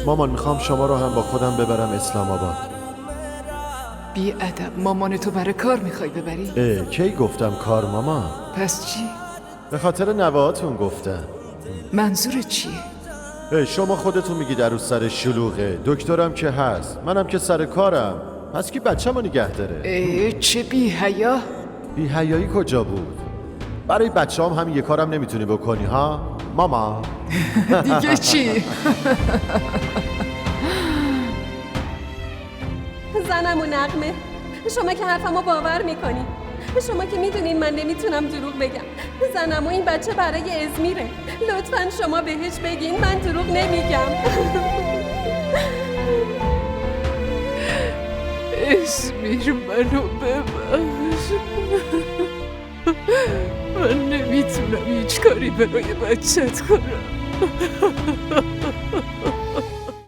مامان میخوام شما رو هم با خودم ببرم اسلام آباد. بی ادب، مامان تو برای کار میخوای ببری؟ کی گفتم کار مامان؟ پس چی؟ به خاطر نوهاتون گفتم. منظورت چیه؟ شما خودتون میگید عروس سر شلوغه، دکترم که هست، منم که سر کارم، پس کی بچه‌مو نگه داره؟ چه بی حیا؟ بی حیایی کجا بود؟ برای بچه‌ام همین یه کارم نمیتونی بکنی ها ماما؟ دیگه چی؟ زنم و نغمه، شما که حرفمو باور میکنی، شما که میدونین من نمیتونم دروغ بگم. زنم و این بچه برای ازمیره، لطفا شما بهش بگین من دروغ نمیگم. ازمیر منو ببخش، من نمیتونم هیچ کاری برای بچت کنم.